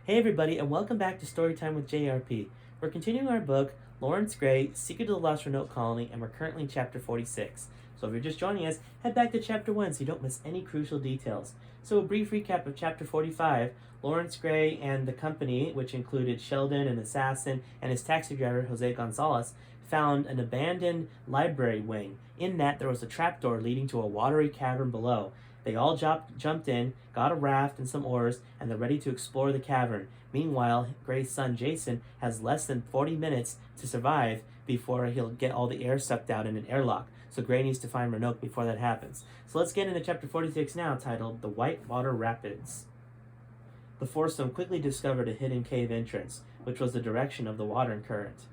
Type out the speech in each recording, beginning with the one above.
Hey everybody, and welcome back to Storytime with JRP. We're continuing our book, Laurence Grey, Secret of the Lost Roanoke Colony, and we're currently in chapter 46. So if you're just joining us, head back to chapter 1 so you don't miss any crucial details. So a brief recap of chapter 45, Laurence Grey and the company, which included Sheldon, an assassin, and his taxi driver, Jose Gonzalez, found an abandoned library wing. In that, there was a trapdoor leading to a watery cavern below. They all jumped in, got a raft and some oars, and they're ready to explore the cavern. Meanwhile, Gray's son Jason has less than 40 minutes to survive before he'll get all the air sucked out in an airlock. So Gray needs to find Roanoke before that happens. So let's get into chapter 46 now, titled The Whitewater Rapids. The foursome quickly discovered a hidden cave entrance, which was the direction of the water current.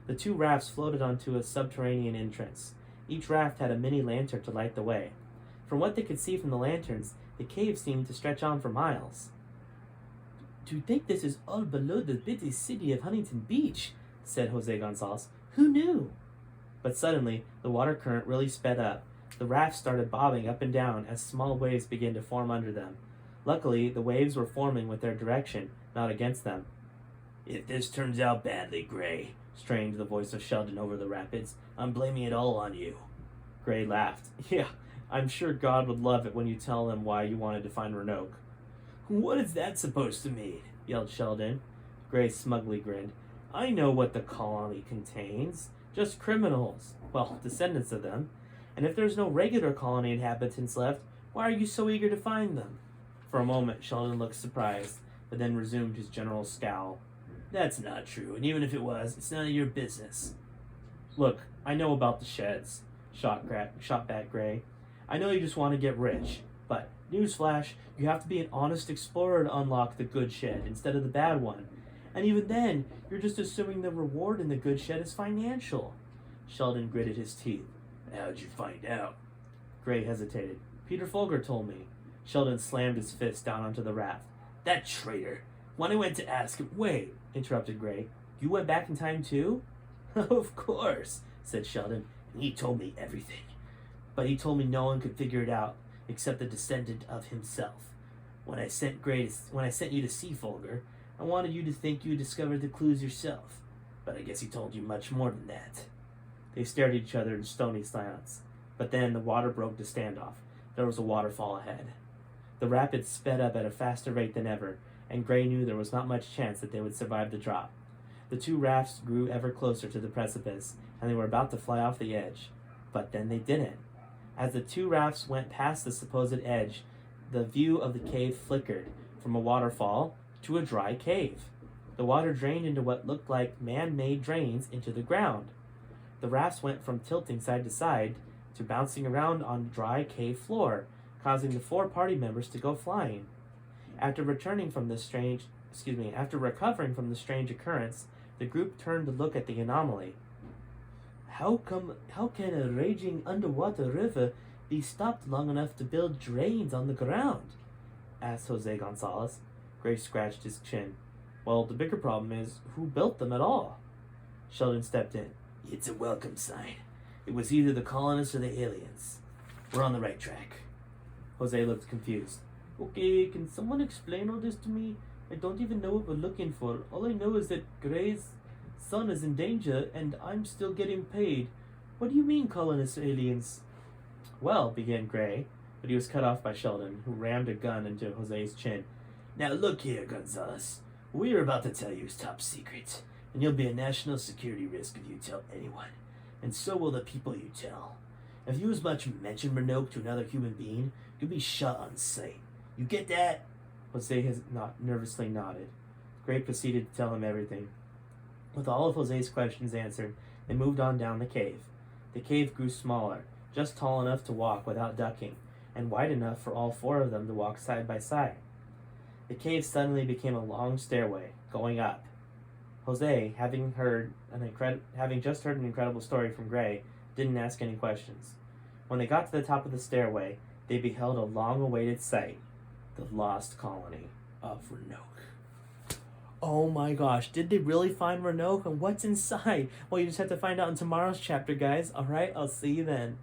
The two rafts floated onto a subterranean entrance. Each raft had a mini lantern to light the way. From what they could see from the lanterns, the cave seemed to stretch on for miles. "To think this is all below the busy city of Huntington Beach," said Jose Gonzalez. "Who knew?" But suddenly, the water current really sped up. The rafts started bobbing up and down as small waves began to form under them. Luckily, the waves were forming with their direction, not against them. "If this turns out badly, Gray," strained the voice of Sheldon over the rapids, "I'm blaming it all on you." Gray laughed. "Yeah, I'm sure God would love it when you tell him why you wanted to find Roanoke." "What is that supposed to mean?" yelled Sheldon. Gray smugly grinned. "I know what the colony contains. Just criminals. Well, descendants of them. And if there's no regular colony inhabitants left, why are you so eager to find them?" For a moment, Sheldon looked surprised, but then resumed his general scowl. "That's not true, and even if it was, it's none of your business." "Look, I know about the sheds," shot back Gray. "I know you just want to get rich, but, newsflash, you have to be an honest explorer to unlock the good shed instead of the bad one. And even then, you're just assuming the reward in the good shed is financial." Sheldon gritted his teeth. "How'd you find out?" Gray hesitated. "Peter Folger told me." Sheldon slammed his fist down onto the raft. "That traitor! When I went to ask him—" "Wait," interrupted Gray. "You went back in time too?" "Of course," said Sheldon, "and he told me everything. But he told me no one could figure it out except the descendant of himself. When I sent you to see Folger, I wanted you to think you discovered the clues yourself. But I guess he told you much more than that." They stared at each other in stony silence. But then the water broke the standoff. There was a waterfall ahead. The rapids sped up at a faster rate than ever, and Gray knew there was not much chance that they would survive the drop. The two rafts grew ever closer to the precipice, and they were about to fly off the edge. But then they didn't. As the two rafts went past the supposed edge, the view of the cave flickered from a waterfall to a dry cave. The water drained into what looked like man-made drains into the ground. The rafts went from tilting side to side to bouncing around on dry cave floor, causing the four party members to go flying. After recovering from the strange occurrence, the group turned to look at the anomaly. How can a raging underwater river be stopped long enough to build drains on the ground?" asked Jose Gonzalez. Gray scratched his chin. "Well, the bigger problem is, who built them at all?" Sheldon stepped in. "It's a welcome sign. It was either the colonists or the aliens. We're on the right track." Jose looked confused. "Okay, can someone explain all this to me? I don't even know what we're looking for. All I know is that Gray's son is in danger, and I'm still getting paid. What do you mean, colonists or aliens?" "Well," began Gray, but he was cut off by Sheldon, who rammed a gun into Jose's chin. "Now look here, Gonzalez. What we're about to tell you is top secret, and you'll be a national security risk if you tell anyone. And so will the people you tell. If you as much mention Roanoke to another human being, you'll be shot on sight. You get that?" Jose nervously nodded. Gray proceeded to tell him everything. With all of Jose's questions answered, they moved on down the cave. The cave grew smaller, just tall enough to walk without ducking, and wide enough for all four of them to walk side by side. The cave suddenly became a long stairway, going up. Jose, having just heard an incredible story from Gray, didn't ask any questions. When they got to the top of the stairway, they beheld a long-awaited sight, the lost colony of Roanoke. Oh my gosh, did they really find Roanoke, and what's inside? Well, you just have to find out in tomorrow's chapter, guys. Alright, I'll see you then.